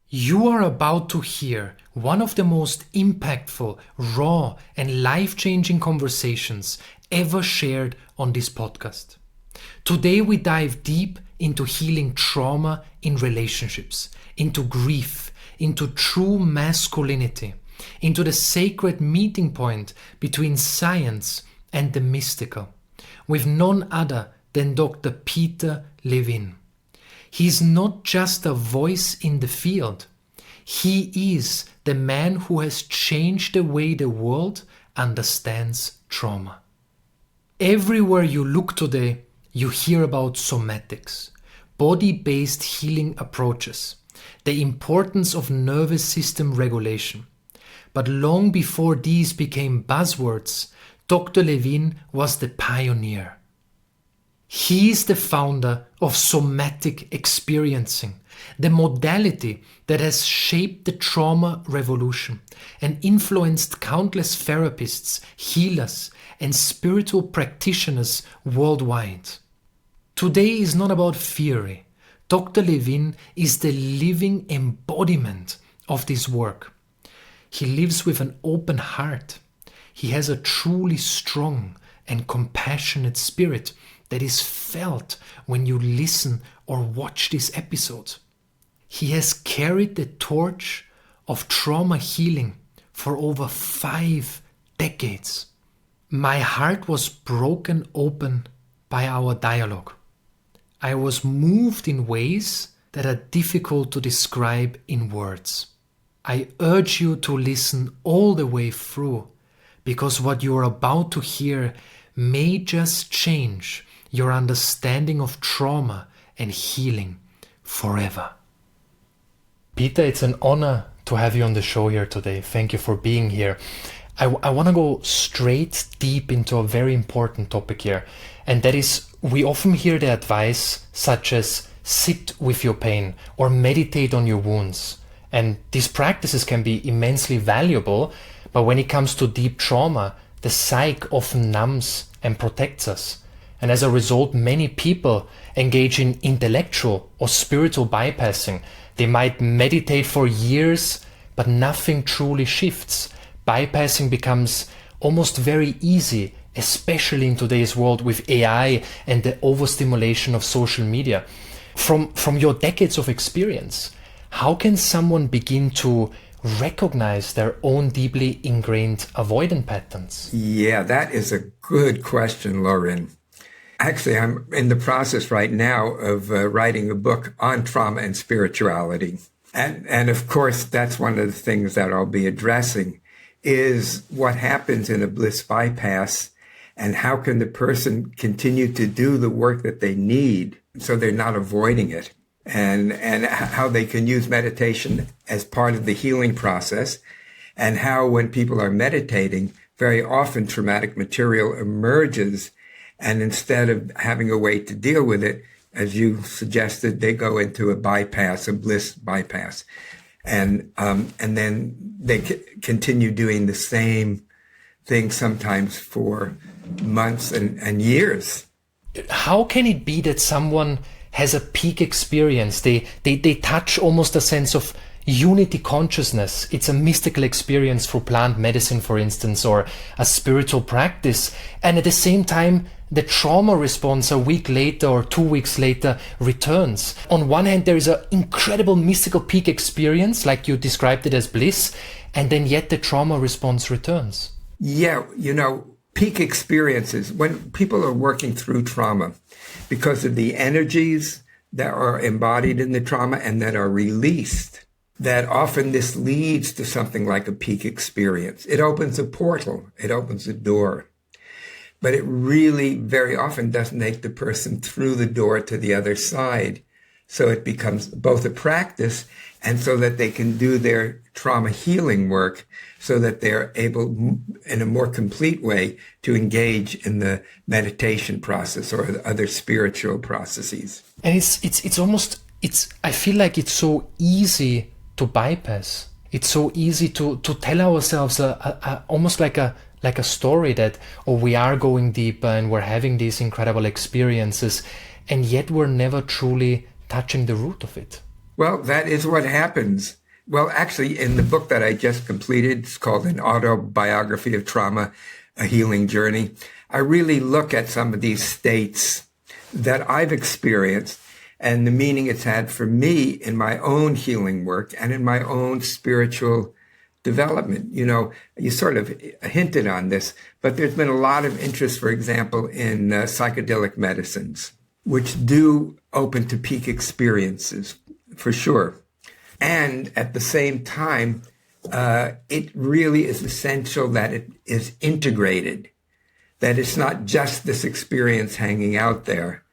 You are about to hear one of the most impactful, raw, and life-changing conversations ever shared on this podcast. Today we dive deep into healing trauma in relationships, into grief, into true masculinity, into the sacred meeting point between science and the mystical, with none other than Dr. Peter Levine. He's not just a voice in the field. He is the man who has changed the way the world understands trauma. Everywhere you look today, you hear about somatics, body-based healing approaches, the importance of nervous system regulation. But long before these became buzzwords, Dr. Levine was the pioneer. He is the founder of somatic experiencing, the modality that has shaped the trauma revolution and influenced countless therapists, healers, and spiritual practitioners worldwide. Today is not about theory. Dr. Levine is the living embodiment of this work. He lives with an open heart. He has a truly strong and compassionate spirit that is felt when you listen or watch this episode. He has carried the torch of trauma healing for over 5 decades. My heart was broken open by our dialogue. I was moved in ways that are difficult to describe in words. I urge you to listen all the way through, because what you are about to hear may just change your understanding of trauma and healing forever. Peter, it's an honor to have you on the show here today. Thank you for being here. I want to go straight deep into a very important topic here, and that is, we often hear the advice such as sit with your pain or meditate on your wounds. And these practices can be immensely valuable, but when it comes to deep trauma, the psyche often numbs and protects us. And as a result, many people engage in intellectual or spiritual bypassing. They might meditate for years, but nothing truly shifts. Bypassing becomes almost very easy, especially in today's world with AI and the overstimulation of social media. From your decades of experience, how can someone begin to recognize their own deeply ingrained avoidant patterns? Yeah, that is a good question, Lorin. Actually, I'm in the process right now of writing a book on trauma and spirituality. And of course, that's one of the things that I'll be addressing is what happens in a bliss bypass and how can the person continue to do the work that they need so they're not avoiding it, and how they can use meditation as part of the healing process, and how when people are meditating, very often traumatic material emerges. And instead of having a way to deal with it, as you suggested, they go into a bypass, a bliss bypass. And then they continue doing the same thing sometimes for months and years. How can it be that someone has a peak experience? They touch almost a sense of unity consciousness. It's a mystical experience through plant medicine, for instance, or a spiritual practice. And at the same time, the trauma response a week later or 2 weeks later returns. On one hand, there is an incredible mystical peak experience, like you described it as bliss, and then yet the trauma response returns. Yeah, peak experiences, when people are working through trauma, because of the energies that are embodied in the trauma and that are released, that often this leads to something like a peak experience. It opens a portal, it opens a door. But it really very often doesn't take the person through the door to the other side. So it becomes both a practice and so that they can do their trauma healing work so that they're able in a more complete way to engage in the meditation process or the other spiritual processes. And I feel like it's so easy to bypass. It's so easy to tell ourselves almost like a story that, we are going deeper and we're having these incredible experiences, and yet we're never truly touching the root of it. Well, that is what happens. Well, actually, in the book that I just completed, it's called An Autobiography of Trauma, A Healing Journey, I really look at some of these states that I've experienced and the meaning it's had for me in my own healing work and in my own spiritual development. You know, you sort of hinted on this, but there's been a lot of interest, for example, in psychedelic medicines, which do open to peak experiences, for sure. And at the same time, it really is essential that it is integrated, that it's not just this experience hanging out there,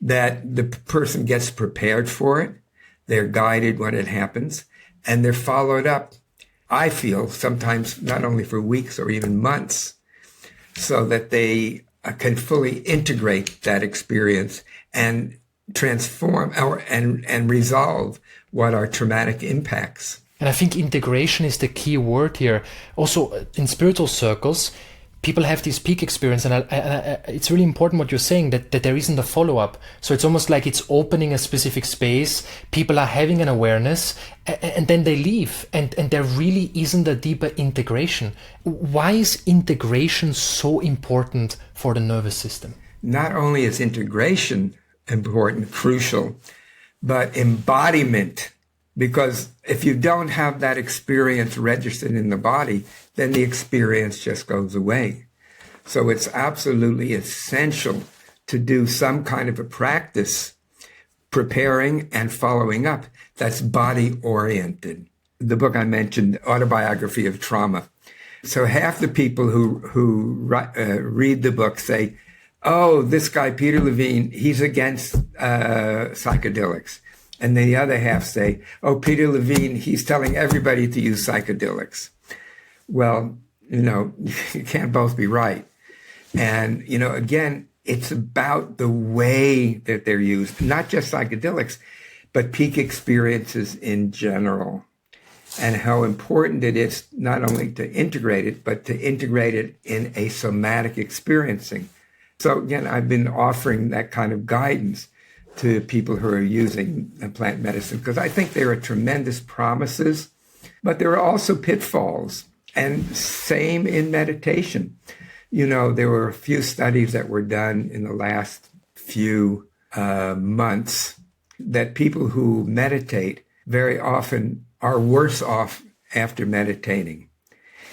that the person gets prepared for it, they're guided when it happens, and they're followed up, I feel, sometimes not only for weeks or even months, so that they can fully integrate that experience and transform and resolve what are traumatic impacts. And I think integration is the key word here. Also, in spiritual circles, people have this peak experience, and it's really important what you're saying, that there isn't a follow-up. So it's almost like it's opening a specific space, people are having an awareness, and then they leave, and there really isn't a deeper integration. Why is integration so important for the nervous system? Not only is integration important, crucial, but embodiment. Because if you don't have that experience registered in the body, then the experience just goes away. So it's absolutely essential to do some kind of a practice, preparing and following up, that's body-oriented. The book I mentioned, Autobiography of Trauma. So half the people who read the book say, oh, this guy, Peter Levine, he's against psychedelics. And then the other half say, oh, Peter Levine, he's telling everybody to use psychedelics. Well, you know, you can't both be right. And, you know, again, it's about the way that they're used, not just psychedelics, but peak experiences in general, and how important it is not only to integrate it, but to integrate it in a somatic experiencing. So again, I've been offering that kind of guidance to people who are using plant medicine, because I think there are tremendous promises, but there are also pitfalls. And same in meditation. You know, there were a few studies that were done in the last few months that people who meditate very often are worse off after meditating.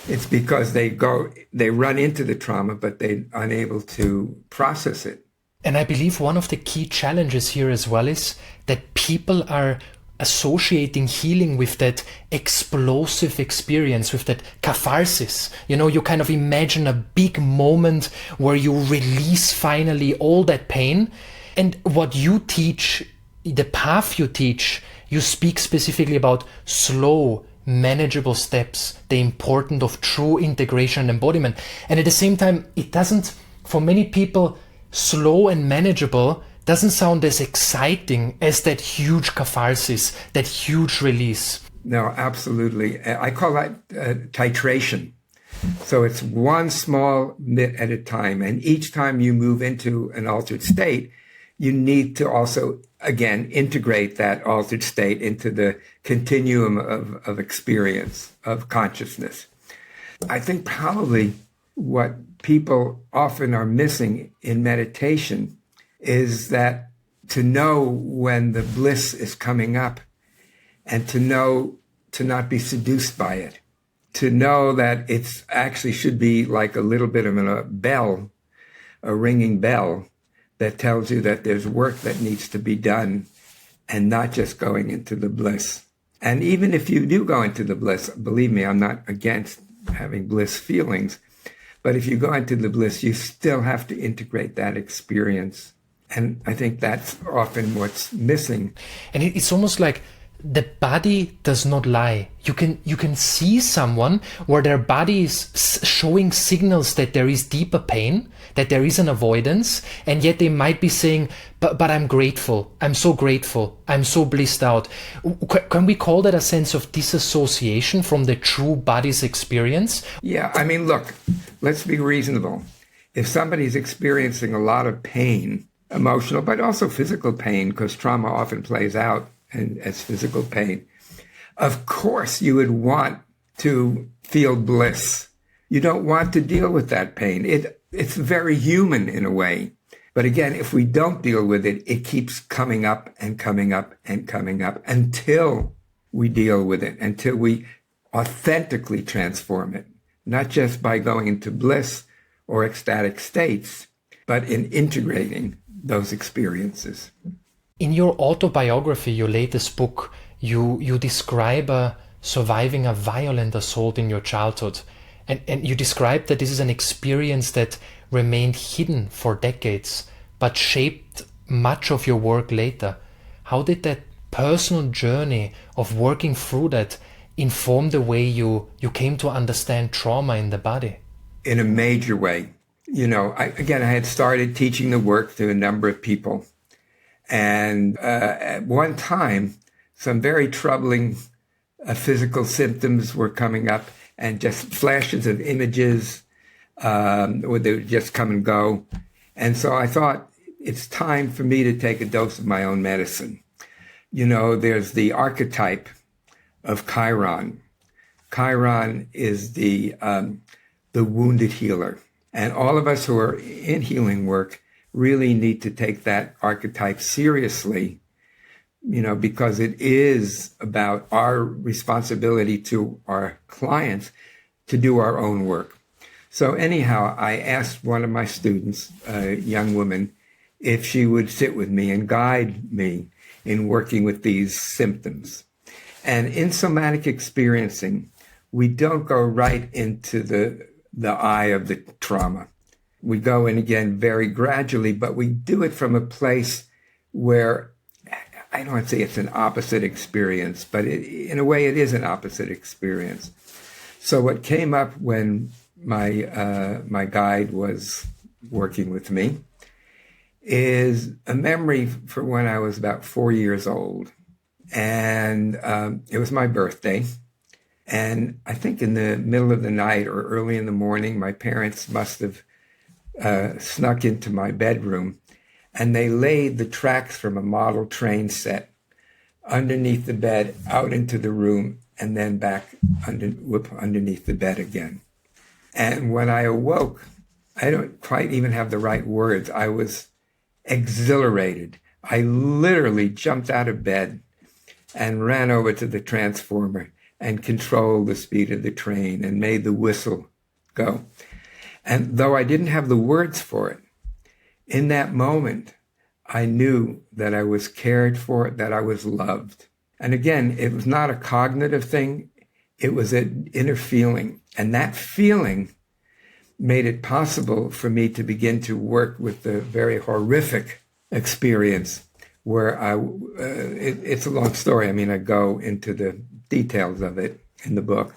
It's because they run into the trauma, but they're unable to process it. And I believe one of the key challenges here as well is that people are associating healing with that explosive experience, with that catharsis. You know, you kind of imagine a big moment where you release finally all that pain. And what you teach, the path you teach, you speak specifically about slow, manageable steps, the importance of true integration and embodiment. And at the same time, it doesn't, for many people, slow and manageable doesn't sound as exciting as that huge catharsis, that huge release. No, absolutely. I call that titration. So it's one small bit at a time. And each time you move into an altered state, you need to also, again, integrate that altered state into the continuum of experience, of consciousness. I think probably what people often are missing in meditation is that to know when the bliss is coming up, and to know to not be seduced by it, to know that it's actually should be like a little bit of a bell, a ringing bell that tells you that there's work that needs to be done, and not just going into the bliss. And even if you do go into the bliss, believe me, I'm not against having bliss feelings, but if you go into the bliss, you still have to integrate that experience. And I think that's often what's missing. And it's almost like the body does not lie. You can see someone where their body is showing signals that there is deeper pain, that there is an avoidance, and yet they might be saying, but I'm grateful. I'm so grateful. I'm so blissed out. Can we call that a sense of disassociation from the true body's experience? Yeah, I mean, look, let's be reasonable. If somebody's experiencing a lot of pain, emotional, but also physical pain, because trauma often plays out and as physical pain. Of course, you would want to feel bliss. You don't want to deal with that pain. It's very human in a way. But again, if we don't deal with it, it keeps coming up and coming up and coming up until we deal with it, until we authentically transform it, not just by going into bliss or ecstatic states, but in integrating those experiences. In your autobiography, your latest book, you describe surviving a violent assault in your childhood. And you describe that this is an experience that remained hidden for decades, but shaped much of your work later. How did that personal journey of working through that inform the way you came to understand trauma in the body? In a major way. I had started teaching the work to a number of people. And at one time, some very troubling physical symptoms were coming up, and just flashes of images, or they would just come and go. And so I thought, it's time for me to take a dose of my own medicine. There's the archetype of Chiron. Chiron is the wounded healer. And all of us who are in healing work really need to take that archetype seriously, because it is about our responsibility to our clients to do our own work. So anyhow, I asked one of my students, a young woman, if she would sit with me and guide me in working with these symptoms. And in somatic experiencing, we don't go right into the eye of the trauma. We go in again very gradually, but we do it from a place where, I don't want to say it's an opposite experience, but in a way it is an opposite experience. So what came up when my guide was working with me is a memory for when I was about 4 years old. And it was my birthday. And I think in the middle of the night or early in the morning, my parents must have snuck into my bedroom, and they laid the tracks from a model train set underneath the bed out into the room and then back underneath the bed again. And when I awoke, I don't quite even have the right words. I was exhilarated. I literally jumped out of bed and ran over to the transformer and controlled the speed of the train and made the whistle go. And though I didn't have the words for it, in that moment, I knew that I was cared for, that I was loved. And again, it was not a cognitive thing. It was an inner feeling. And that feeling made it possible for me to begin to work with the very horrific experience where it's a long story. I mean, I go into the details of it in the book.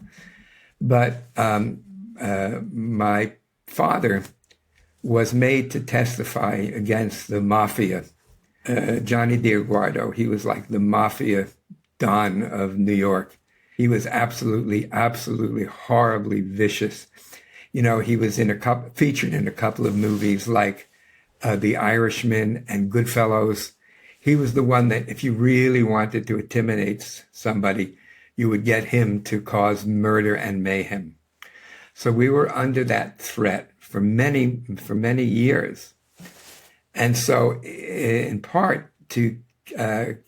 But my father was made to testify against the mafia. Johnny DiGuardo, he was like the mafia don of New York. He was absolutely, absolutely horribly vicious. He was featured in a couple of movies like The Irishman and Goodfellas. He was the one that if you really wanted to intimidate somebody, you would get him to cause murder and mayhem. So we were under that threat for many years. And so in part to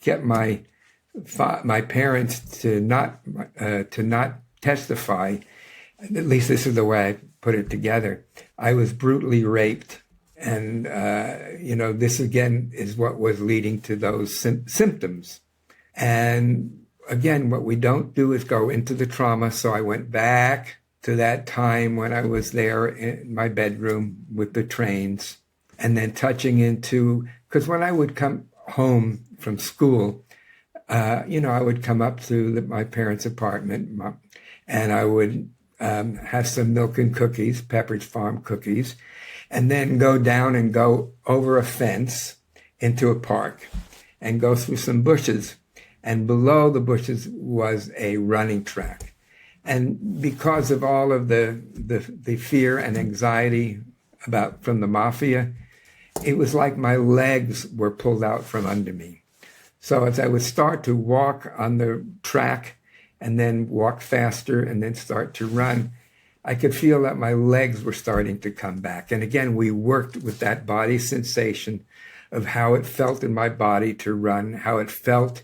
get my parents to not testify, at least this is the way I put it together, I was brutally raped. And, this again is what was leading to those symptoms. And again, what we don't do is go into the trauma. So I went back to that time when I was there in my bedroom with the trains, and then touching into, because when I would come home from school, I would come up to my parents' apartment, and I would have some milk and cookies, Pepperidge Farm cookies, and then go down and go over a fence into a park and go through some bushes. And below the bushes was a running track. And because of all of the fear and anxiety from the mafia, it was like my legs were pulled out from under me. So as I would start to walk on the track and then walk faster and then start to run, I could feel that my legs were starting to come back. And again, we worked with that body sensation of how it felt in my body to run, how it felt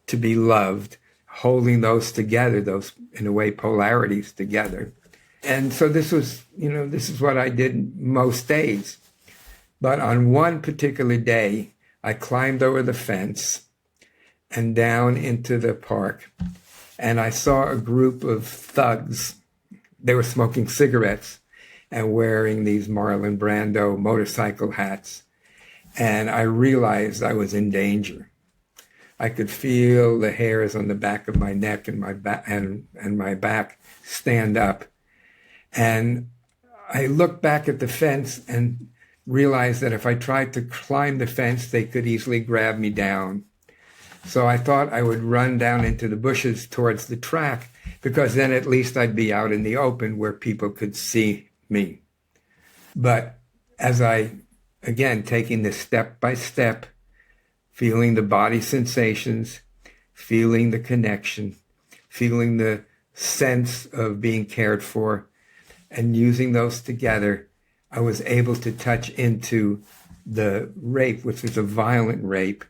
to be loved, holding those together, those, in a way, polarities together. And so this is what I did most days. But on one particular day, I climbed over the fence and down into the park, and I saw a group of thugs. They were smoking cigarettes and wearing these Marlon Brando motorcycle hats. And I realized I was in danger. I could feel the hairs on the back of my neck and my back and my back stand up. And I looked back at the fence and realized that if I tried to climb the fence, they could easily grab me down. So I thought I would run down into the bushes towards the track, because then at least I'd be out in the open where people could see me. But as I, again, taking this step by step, feeling the body sensations, feeling the connection, feeling the sense of being cared for, and using those together, I was able to touch into the rape, which was a violent rape,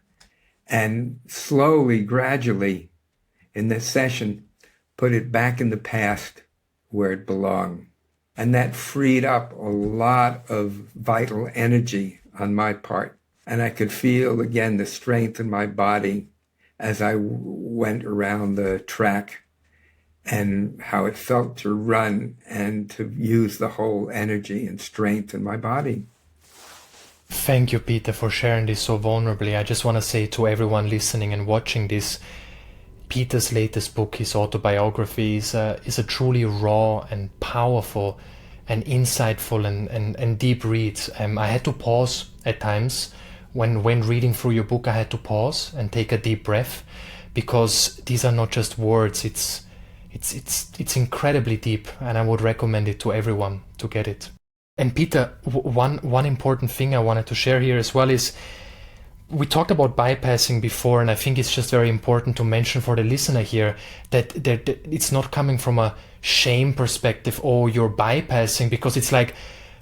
and slowly, gradually, in this session, put it back in the past where it belonged. And that freed up a lot of vital energy on my part. And I could feel, again, the strength in my body as I went around the track, and how it felt to run and to use the whole energy and strength in my body. Thank you, Peter, for sharing this so vulnerably. I just want to say to everyone listening and watching this, Peter's latest book, his autobiography, is a truly raw and powerful and insightful and deep read. I had to pause at times. When reading through your book, I had to pause and take a deep breath, because these are not just words. It's incredibly deep, and I would recommend it to everyone to get it. And Peter, one important thing I wanted to share here as well is, we talked about bypassing before, and I think it's just very important to mention for the listener here that it's not coming from a shame perspective, oh, you're bypassing, because it's like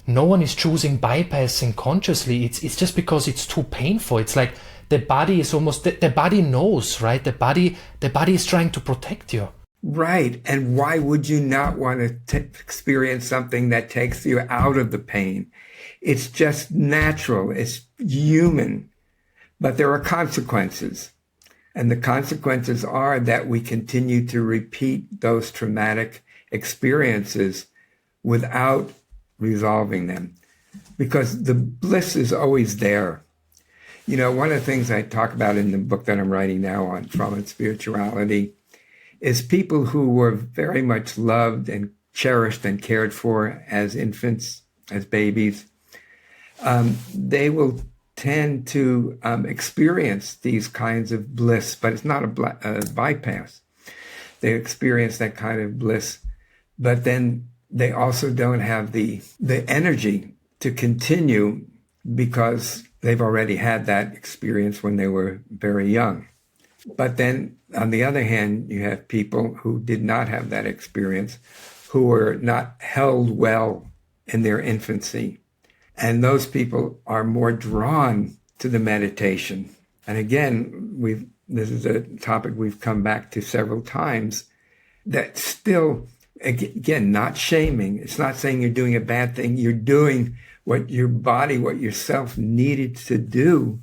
no one is choosing bypassing consciously. It's just because it's too painful. It's like the body is almost, the body knows, right? The body is trying to protect you. Right. And why would you not want to experience something that takes you out of the pain? It's just natural. It's human. But there are consequences. And the consequences are that we continue to repeat those traumatic experiences without resolving them, because the bliss is always there. You know, one of the things I talk about in the book that I'm writing now on trauma and spirituality is people who were very much loved and cherished and cared for as infants, as babies. They will tend to experience these kinds of bliss, but it's not a bypass. They experience that kind of bliss, but then they also don't have the energy to continue, because they've already had that experience when they were very young. But then, on the other hand, you have people who did not have that experience, who were not held well in their infancy. And those people are more drawn to the meditation. And again, this is a topic we've come back to several times, that still, again, not shaming. It's not saying you're doing a bad thing. You're doing what your body, what yourself needed to do,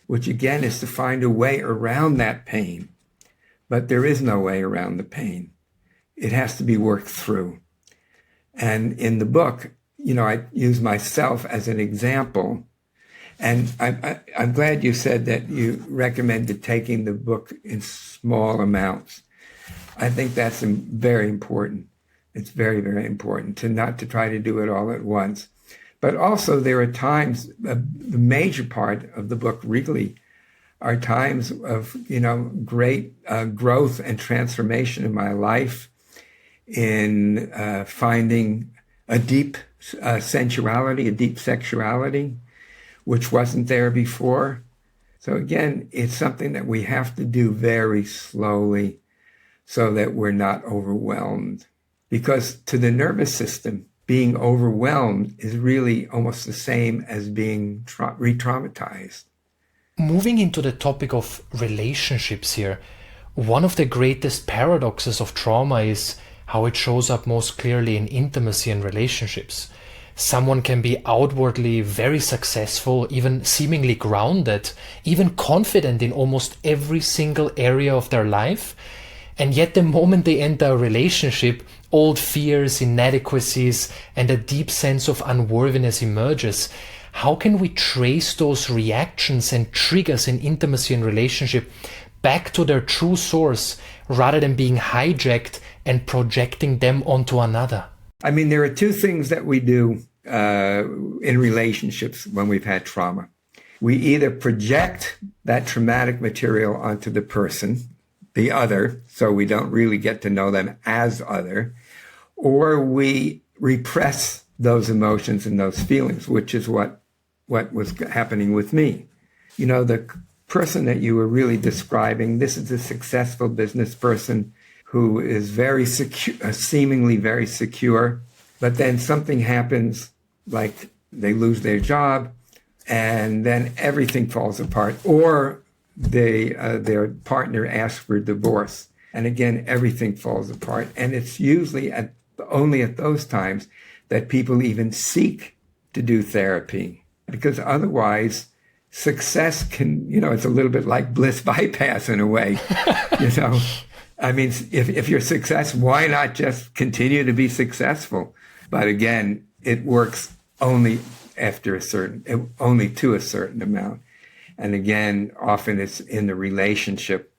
which again is to find a way around that pain. But there is no way around the pain. It has to be worked through. And in the book, you know, I use myself as an example. And I'm glad you said that you recommended taking the book in small amounts. I think that's very important. It's very, very important not to try to do it all at once. But also there are times, the major part of the book really are times of, you know, great growth and transformation in my life, in finding a deep sensuality, a deep sexuality, which wasn't there before. So again, it's something that we have to do very slowly so that we're not overwhelmed. Because to the nervous system, being overwhelmed is really almost the same as being re-traumatized. Moving into the topic of relationships here, one of the greatest paradoxes of trauma is how it shows up most clearly in intimacy and relationships. Someone can be outwardly very successful, even seemingly grounded, even confident in almost every single area of their life. And yet the moment they enter a relationship, old fears, inadequacies, and a deep sense of unworthiness emerges. How can we trace those reactions and triggers in intimacy and relationship back to their true source rather than being hijacked and projecting them onto another? I mean, there are two things that we do in relationships when we've had trauma. We either project that traumatic material onto the person, the other, so we don't really get to know them as other, or we repress those emotions and those feelings, which is what was happening with me. You know, the person that you were really describing, this is a successful business person who is very secure, seemingly very secure, but then something happens, like they lose their job, and then everything falls apart, or their partner asks for divorce, and again everything falls apart. And it's usually only at those times that people even seek to do therapy, because otherwise success can, it's a little bit like bliss bypass in a way. I mean, if you're successful, why not just continue to be successful? But again, it works only only to a certain amount. And again, often it's in the relationship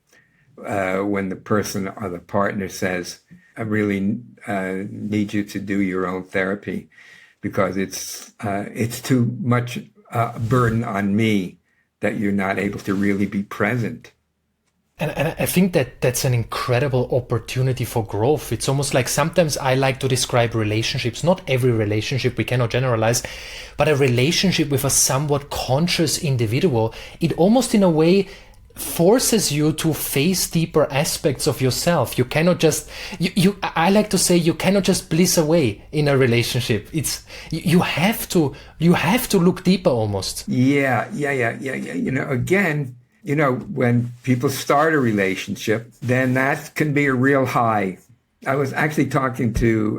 when the person or the partner says, I really need you to do your own therapy because it's too much burden on me that you're not able to really be present. And I think that's an incredible opportunity for growth. It's almost like sometimes I like to describe relationships, not every relationship, we cannot generalize, but a relationship with a somewhat conscious individual. It almost in a way forces you to face deeper aspects of yourself. You cannot just, I like to say, you cannot just bliss away in a relationship. You have to look deeper almost. Yeah. Again, when people start a relationship, then that can be a real high. I was actually talking to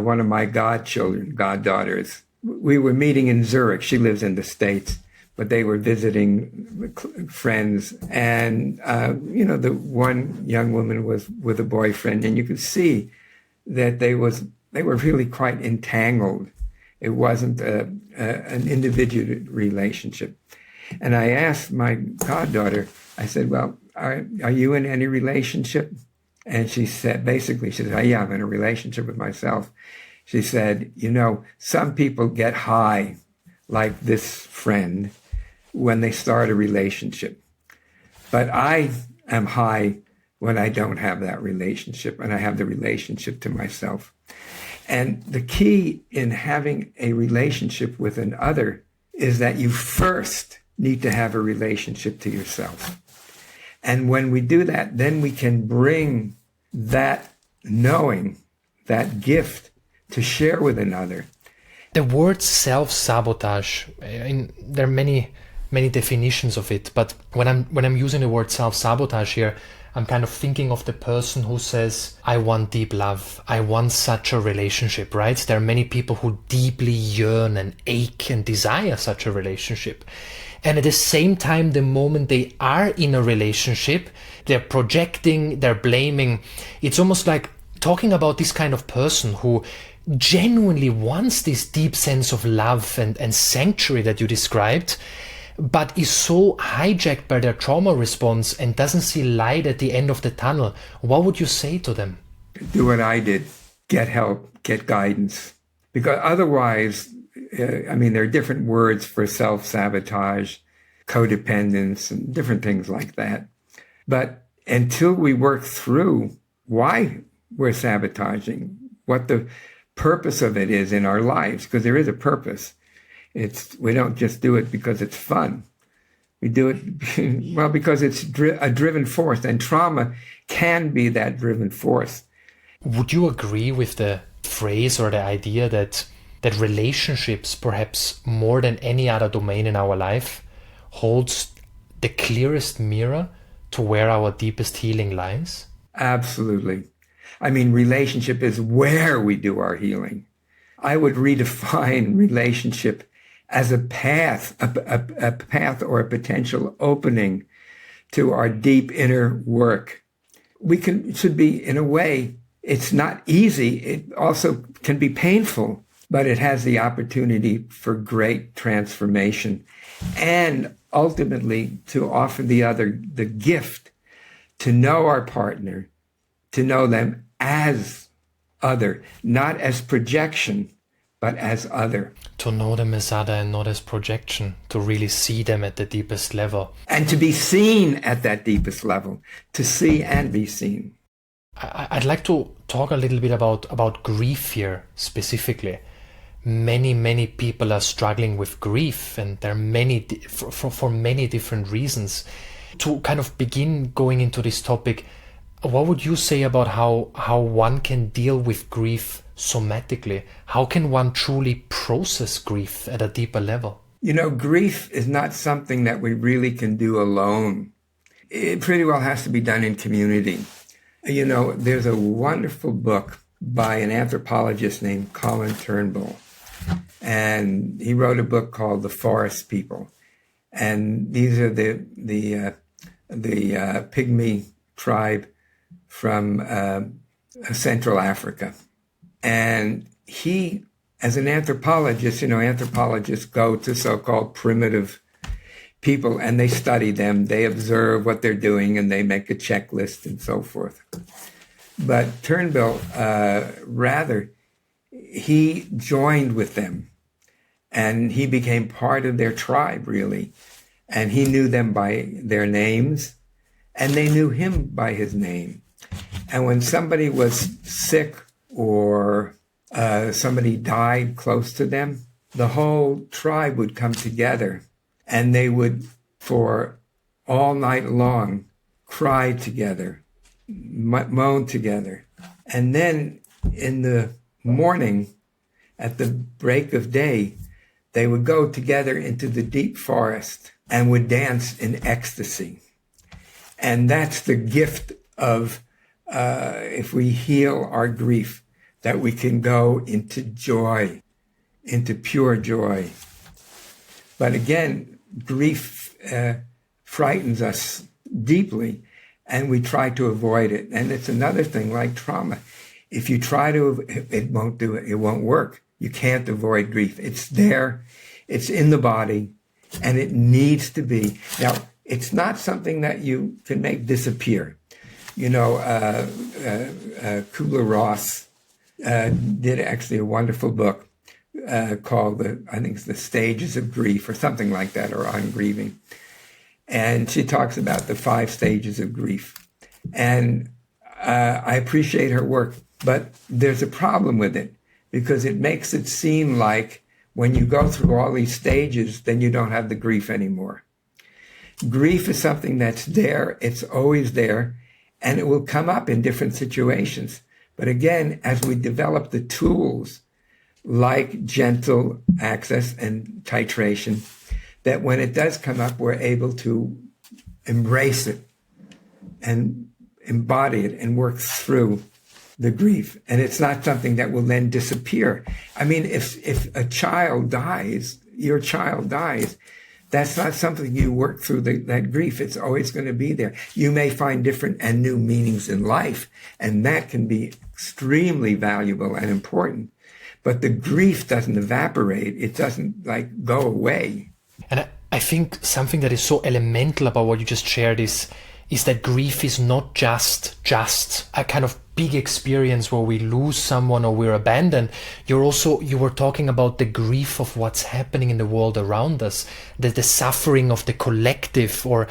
one of my goddaughters. We were meeting in Zurich. She lives in the States, but they were visiting friends. And, the one young woman was with a boyfriend, and you could see that they were really quite entangled. It wasn't an individual relationship. And I asked my goddaughter, I said, well, are you in any relationship? And she said, yeah, I'm in a relationship with myself. She said, some people get high, like this friend, when they start a relationship. But I am high when I don't have that relationship, and I have the relationship to myself. And the key in having a relationship with an other is that you first need to have a relationship to yourself. And when we do that, then we can bring that knowing, that gift to share with another. The word self-sabotage, there are many definitions of it, but when I'm using the word self-sabotage here, I'm kind of thinking of the person who says, I want deep love, I want such a relationship, right? There are many people who deeply yearn and ache and desire such a relationship. And at the same time, the moment they are in a relationship, they're projecting, they're blaming. It's almost like talking about this kind of person who genuinely wants this deep sense of love and sanctuary that you described, but is so hijacked by their trauma response and doesn't see light at the end of the tunnel. What would you say to them? Do what I did. Get help, get guidance. Because otherwise, there are different words for self-sabotage, codependence, and different things like that. But until we work through why we're sabotaging, what the purpose of it is in our lives, because there is a purpose. We don't just do it because it's fun. We do it, well, because it's a driven force, and trauma can be that driven force. Would you agree with the phrase or the idea that relationships, perhaps more than any other domain in our life, holds the clearest mirror to where our deepest healing lies? Absolutely. I mean, relationship is where we do our healing. I would redefine relationship as a path, a path or a potential opening to our deep inner work. It should be, in a way, it's not easy. It also can be painful, but it has the opportunity for great transformation and ultimately to offer the gift to know our partner, to know them as other, not as projection, but as other. To know them as other and not as projection, to really see them at the deepest level. And to be seen at that deepest level, to see and be seen. I'd like to talk a little bit about grief here specifically. Many people are struggling with grief, and there are many for many different reasons. To kind of begin going into this topic, what would you say about how one can deal with grief somatically? How can one truly process grief at a deeper level? You know, grief is not something that we really can do alone. It pretty well has to be done in community. You know, there's a wonderful book by an anthropologist named Lorin Krenn, and he wrote a book called The Forest People. And these are the Pygmy tribe from Central Africa. And he, as an anthropologist, you know, anthropologists go to so-called primitive people and they study them, they observe what they're doing, and they make a checklist and so forth. But Turnbull, rather, he joined with them and he became part of their tribe, really. And he knew them by their names and they knew him by his name. And when somebody was sick or somebody died close to them, the whole tribe would come together and they would, for all night long, cry together, moan together. And then in the morning, at the break of day, they would go together into the deep forest and would dance in ecstasy. And that's the gift of, if we heal our grief, that we can go into joy, into pure joy. But again, grief frightens us deeply, and we try to avoid it. And it's another thing like trauma. If you try to, it won't do it. It won't work. You can't avoid grief. It's there. It's in the body, and it needs to be. Now, it's not something that you can make disappear. You know, Kubler-Ross did actually a wonderful book called, I think it's The Stages of Grief or something like that, or On Grieving. And she talks about the 5 stages of grief. And I appreciate her work, but there's a problem with it because it makes it seem like when you go through all these stages, then you don't have the grief anymore. Grief is something that's there. It's always there, and it will come up in different situations. But again, as we develop the tools like gentle access and titration, that when it does come up, we're able to embrace it and embody it and work through the grief. And it's not something that will then disappear. I mean, if a child dies, your child dies, that's not something you work through that grief. It's always going to be there. You may find different and new meanings in life, and that can be extremely valuable and important. But the grief doesn't evaporate. It doesn't go away. And I think something that is so elemental about what you just shared is that grief is not just a kind of big experience where we lose someone or we're abandoned. You were talking about the grief of what's happening in the world around us, the suffering of the collective or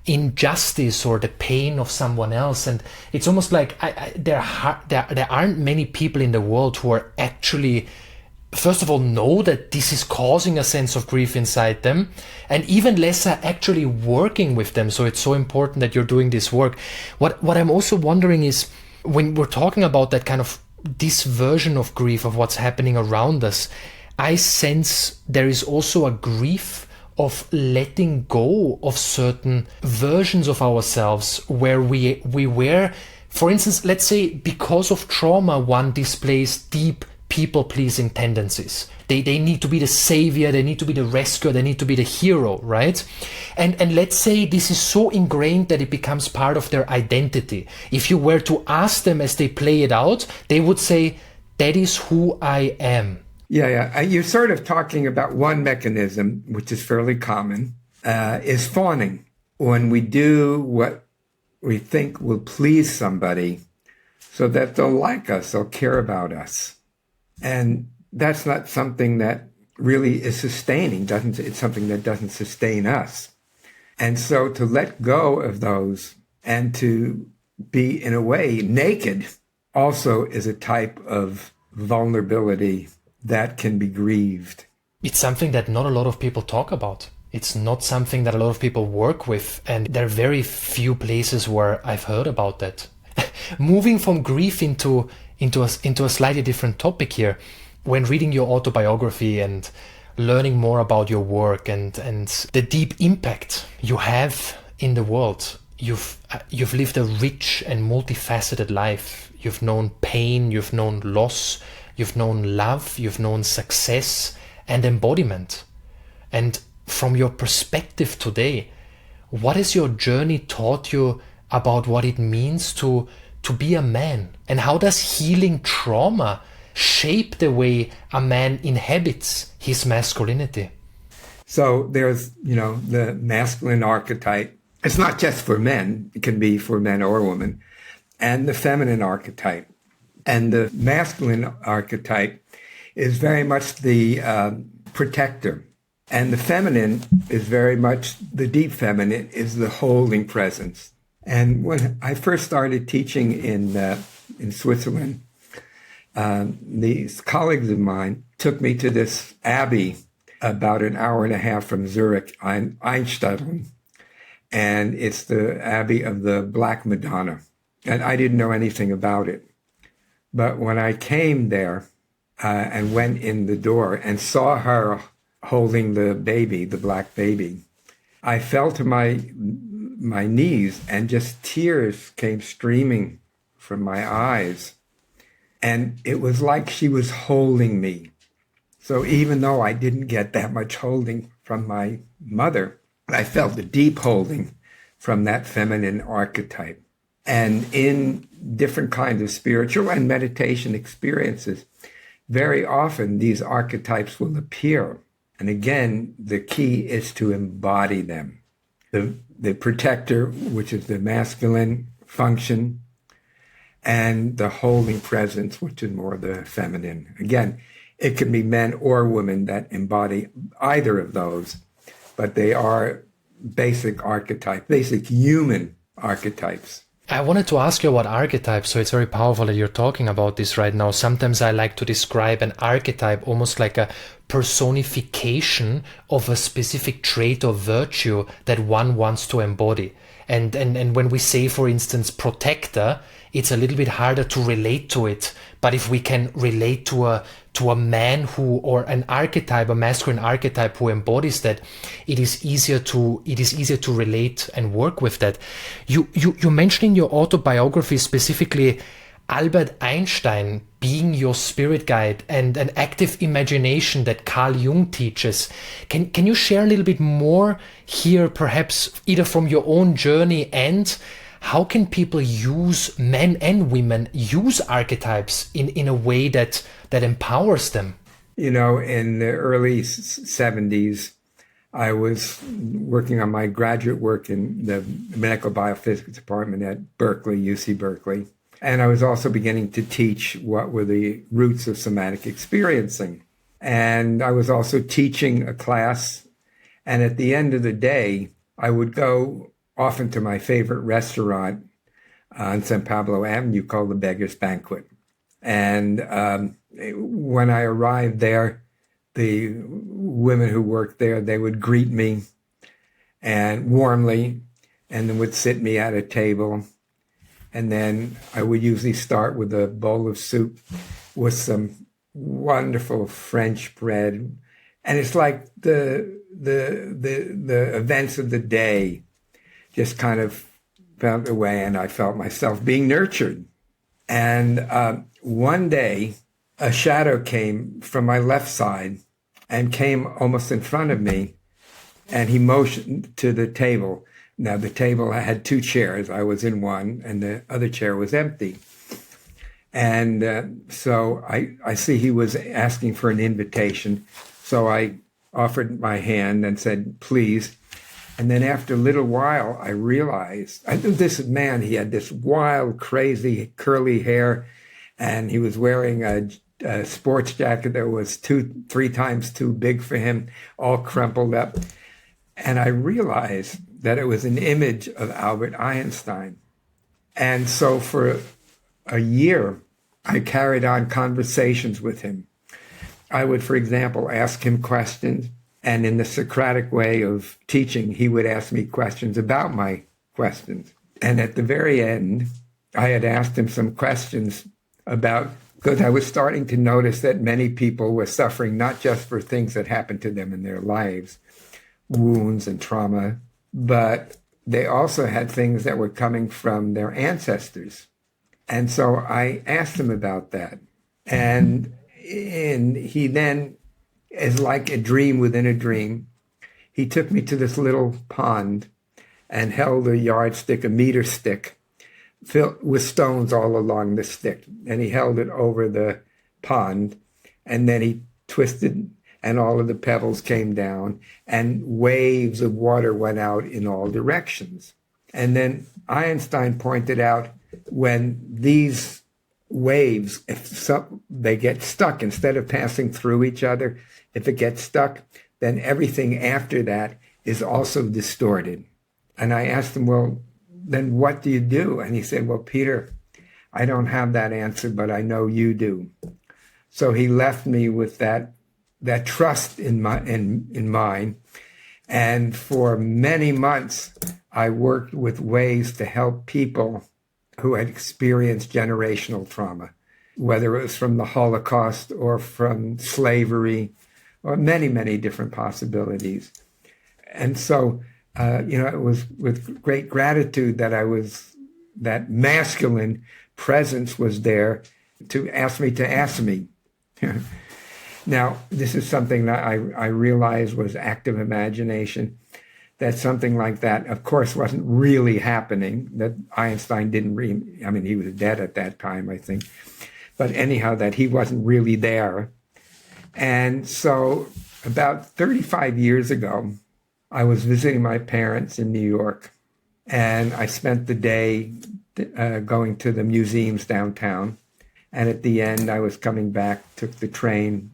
injustice or the pain of someone else. And it's almost like there aren't many people in the world who are actually first of all, know that this is causing a sense of grief inside them, and even less are actually working with them. So it's so important that you're doing this work. What I'm also wondering is, when we're talking about that kind of this version of grief of what's happening around us, I sense there is also a grief of letting go of certain versions of ourselves where we were, for instance, let's say because of trauma, one displays deep people-pleasing tendencies. They need to be the savior, they need to be the rescuer, they need to be the hero, right? And let's say this is so ingrained that it becomes part of their identity. If you were to ask them as they play it out, they would say, that is who I am. Yeah. You're sort of talking about one mechanism, which is fairly common, is fawning. When we do what we think will please somebody so that they'll like us, they'll care about us. And that's not something that really is sustaining. It's something that doesn't sustain us. And so to let go of those and to be, in a way, naked also is a type of vulnerability that can be grieved. It's something that not a lot of people talk about. It's not something that a lot of people work with. And there are very few places where I've heard about that. Moving from grief into a slightly different topic here, when reading your autobiography and learning more about your work and the deep impact you have in the world, you've lived a rich and multifaceted life. You've known pain, you've known loss, you've known love, you've known success and embodiment. And from your perspective today, what has your journey taught you about what it means to be a man? And how does healing trauma shape the way a man inhabits his masculinity? So there's, the masculine archetype. It's not just for men. It can be for men or women. And the feminine archetype. And the masculine archetype is very much the protector. And the feminine is very much, the deep feminine is the holding presence. And when I first started teaching in Switzerland, these colleagues of mine took me to this abbey about an hour and a half from Zurich, Einstein. And it's the Abbey of the Black Madonna. And I didn't know anything about it. But when I came there and went in the door and saw her holding the baby, the black baby, I fell to my knees and just tears came streaming from my eyes. And it was like she was holding me. So even though I didn't get that much holding from my mother, I felt a deep holding from that feminine archetype. And in different kinds of spiritual and meditation experiences, very often these archetypes will appear. And again, the key is to embody them. The protector, which is the masculine function, and the holding presence, which is more the feminine. Again, it can be men or women that embody either of those, but they are basic human archetypes. I wanted to ask you about archetypes, so it's very powerful that you're talking about this right now. Sometimes I like to describe an archetype almost like a personification of a specific trait or virtue that one wants to embody. And when we say, for instance, protector, it's a little bit harder to relate to it. But if we can relate to a man who, or an archetype, a masculine archetype who embodies that, it is easier to relate and work with that. You mentioned in your autobiography specifically Albert Einstein being your spirit guide and an active imagination that Carl Jung teaches. Can you share a little bit more here, perhaps either from your own journey, and how can people use, men and women, use archetypes in a way that empowers them? In the early 70s, I was working on my graduate work in the medical biophysics department at Berkeley, UC Berkeley. And I was also beginning to teach what were the roots of somatic experiencing. And I was also teaching a class. And at the end of the day, I would go often to my favorite restaurant on San Pablo Avenue called the Beggar's Banquet. And when I arrived there, the women who worked there, they would greet me and warmly, and then would sit me at a table. And then I would usually start with a bowl of soup with some wonderful French bread. And it's like the events of the day just kind of felt away, and I felt myself being nurtured. And one day, a shadow came from my left side and came almost in front of me, and he motioned to the table. Now, the table had two chairs. I was in one, and the other chair was empty. And so I see he was asking for an invitation. So I offered my hand and said, please. And then after a little while, I realized, I knew this man, he had this wild, crazy, curly hair, and he was wearing a sports jacket that was 3 times too big for him, all crumpled up. And I realized that it was an image of Albert Einstein. And so for a year, I carried on conversations with him. I would, for example, ask him questions, and in the Socratic way of teaching, he would ask me questions about my questions. And at the very end, I had asked him some questions about, because I was starting to notice that many people were suffering not just for things that happened to them in their lives, wounds and trauma, but they also had things that were coming from their ancestors. And so I asked him about that. And he then, as like a dream within a dream, he took me to this little pond and held a yardstick, a meter stick, filled with stones all along the stick. And he held it over the pond, and then he twisted, and all of the pebbles came down, and waves of water went out in all directions. And then Einstein pointed out, when these waves, they get stuck, instead of passing through each other, if it gets stuck, then everything after that is also distorted. And I asked him, well, then what do you do? And he said, well, Peter, I don't have that answer, but I know you do. So he left me with that trust in mine. And for many months, I worked with ways to help people who had experienced generational trauma, whether it was from the Holocaust or from slavery, or many, many different possibilities. And so, it was with great gratitude that masculine presence was there to ask me. Now, this is something that I realized was active imagination, that something like that, of course, wasn't really happening, that Einstein he was dead at that time, I think. But anyhow, that he wasn't really there. And so about 35 years ago, I was visiting my parents in New York, and I spent the day going to the museums downtown. And at the end, I was coming back, took the train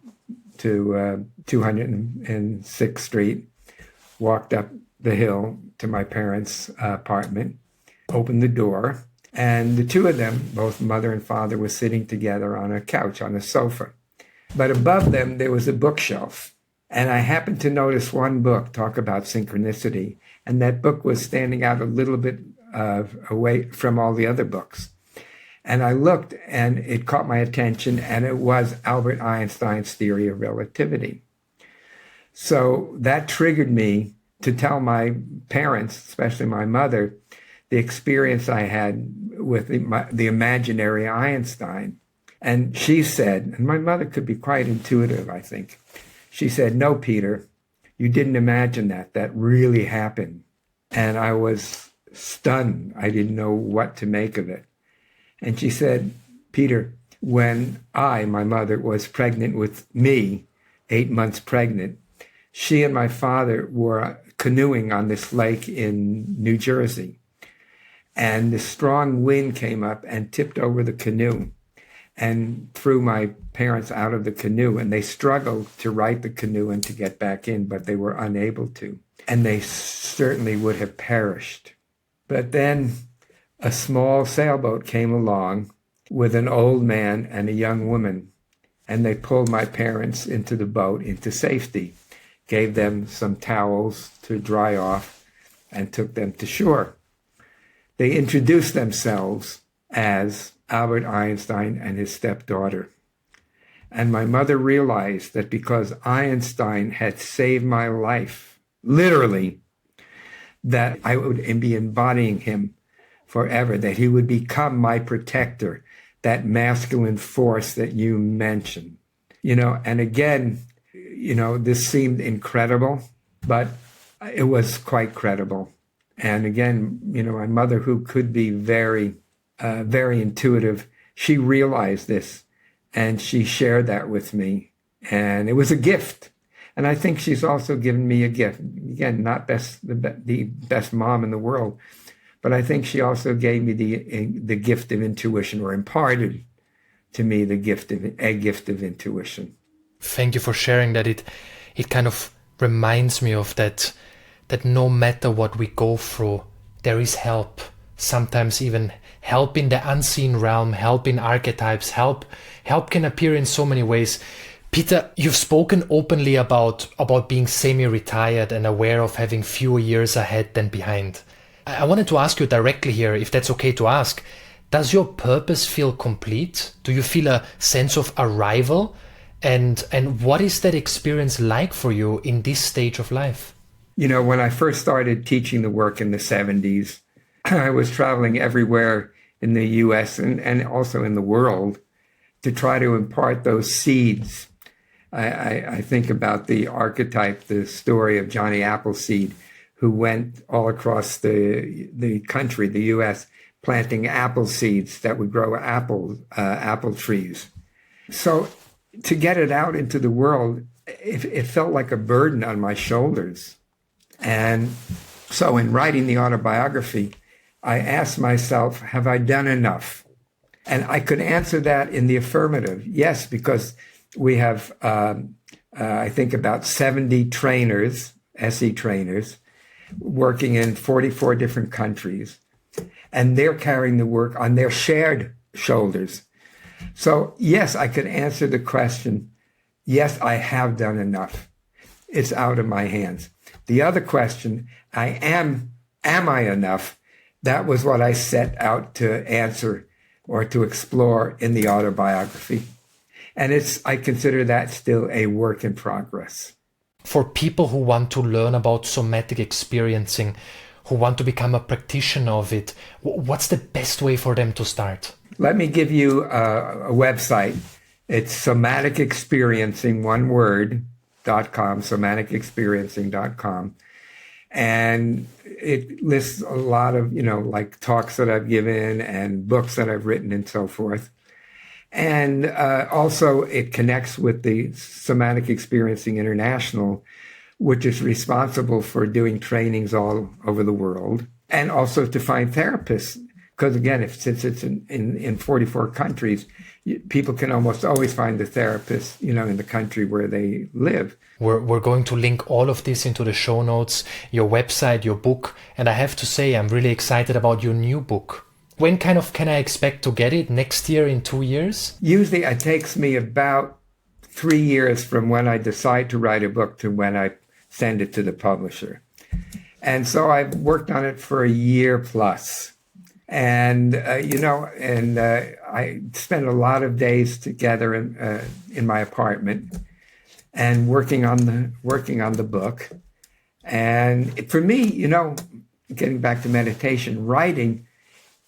to 206th Street, walked up the hill to my parents' apartment, opened the door, and the two of them, both mother and father, were sitting together on a couch, on a sofa. But above them, there was a bookshelf. And I happened to notice one book, talk about synchronicity, and that book was standing out a little bit away from all the other books. And I looked, and it caught my attention, and it was Albert Einstein's theory of relativity. So that triggered me to tell my parents, especially my mother, the experience I had with the imaginary Einstein. And she said, and my mother could be quite intuitive, I think. She said, no, Peter, you didn't imagine that. That really happened. And I was stunned. I didn't know what to make of it. And she said, Peter, when my mother, was pregnant with me, 8 months pregnant, she and my father were canoeing on this lake in New Jersey. And the strong wind came up and tipped over the canoe and threw my parents out of the canoe. And they struggled to right the canoe and to get back in, but they were unable to. And they certainly would have perished. But then a small sailboat came along, with an old man and a young woman. And they pulled my parents into the boat into safety, gave them some towels to dry off, and took them to shore. They introduced themselves as Albert Einstein and his stepdaughter. And my mother realized that because Einstein had saved my life, literally, that I would be embodying him forever, that he would become my protector, that masculine force that you mentioned. And again, this seemed incredible, but it was quite credible. And again, my mother, who could be very, very intuitive, she realized this and she shared that with me. And it was a gift. And I think she's also given me a gift. Again, not the best mom in the world, but I think she also gave me the gift of intuition, or imparted to me a gift of intuition. Thank you for sharing that. It kind of reminds me of that no matter what we go through, there is help. Sometimes even help in the unseen realm, help in archetypes, help can appear in so many ways. Peter, you've spoken openly about being semi-retired and aware of having fewer years ahead than behind. I wanted to ask you directly here, if that's okay to ask, does your purpose feel complete? Do you feel a sense of arrival? And what is that experience like for you in this stage of life? When I first started teaching the work in the 70s, I was traveling everywhere in the US and also in the world to try to impart those seeds. I think about the archetype, the story of Johnny Appleseed, who went all across the country, the US, planting apple seeds that would grow apple trees. So to get it out into the world, it felt like a burden on my shoulders. And so in writing the autobiography, I asked myself, have I done enough? And I could answer that in the affirmative. Yes, because we have, I think, about 70 trainers, SE trainers, working in 44 different countries. And they're carrying the work on their shared shoulders. So yes, I could answer the question, yes, I have done enough. It's out of my hands. The other question, am I enough? That was what I set out to answer or to explore in the autobiography. And I consider that still a work in progress. For people who want to learn about somatic experiencing, who want to become a practitioner of it, what's the best way for them to start? Let me give you a website. It's somaticexperiencing, one word, .com, somaticexperiencing.com. And it lists a lot of, like talks that I've given and books that I've written and so forth. And also it connects with the Somatic Experiencing International, which is responsible for doing trainings all over the world, and also to find therapists. Because again, since it's in 44 countries, people can almost always find a therapist, in the country where they live. We're going to link all of this into the show notes, your website, your book. And I have to say, I'm really excited about your new book. When can I expect to get it? Next year, in 2 years? Usually it takes me about 3 years from when I decide to write a book to when I send it to the publisher. And so I've worked on it for a year plus. And, I spent a lot of days together in my apartment and working on the book. And for me, getting back to meditation, writing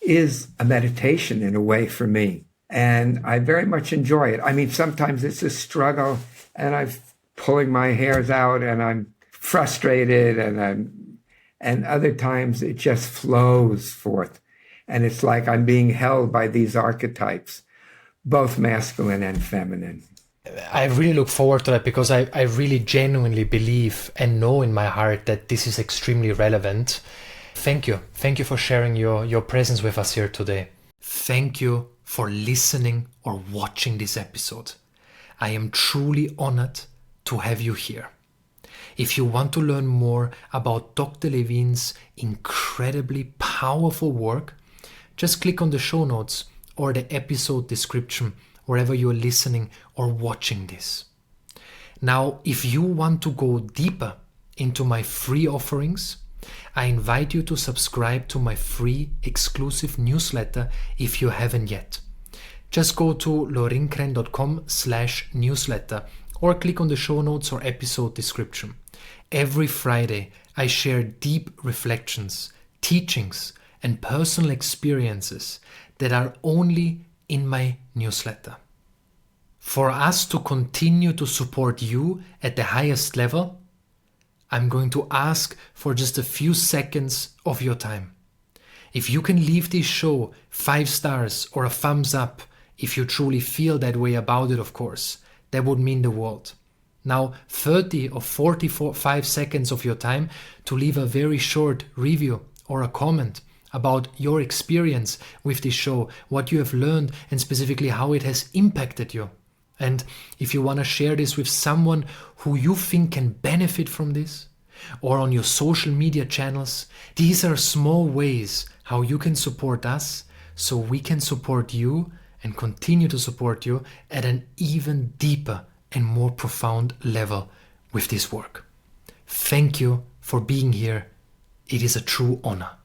is a meditation in a way for me. And I very much enjoy it. I mean, sometimes it's a struggle and I'm pulling my hairs out and I'm frustrated and other times it just flows forth. And it's like I'm being held by these archetypes, both masculine and feminine. I really look forward to that because I really genuinely believe and know in my heart that this is extremely relevant. Thank you. Thank you for sharing your presence with us here today. Thank you for listening or watching this episode. I am truly honored to have you here. If you want to learn more about Dr. Levine's incredibly powerful work, just click on the show notes or the episode description wherever you're listening or watching this. Now, if you want to go deeper into my free offerings, I invite you to subscribe to my free exclusive newsletter if you haven't yet. Just go to lorinkrenn.com/newsletter or click on the show notes or episode description. Every Friday, I share deep reflections, teachings, and personal experiences that are only in my newsletter. For us to continue to support you at the highest level, I'm going to ask for just a few seconds of your time. If you can leave this show 5 stars or a thumbs up, if you truly feel that way about it, of course, that would mean the world. Now, 30 or 45 seconds of your time to leave a very short review or a comment about your experience with this show, what you have learned, and specifically how it has impacted you. And if you want to share this with someone who you think can benefit from this, or on your social media channels, these are small ways how you can support us so we can support you and continue to support you at an even deeper and more profound level with this work. Thank you for being here. It is a true honor.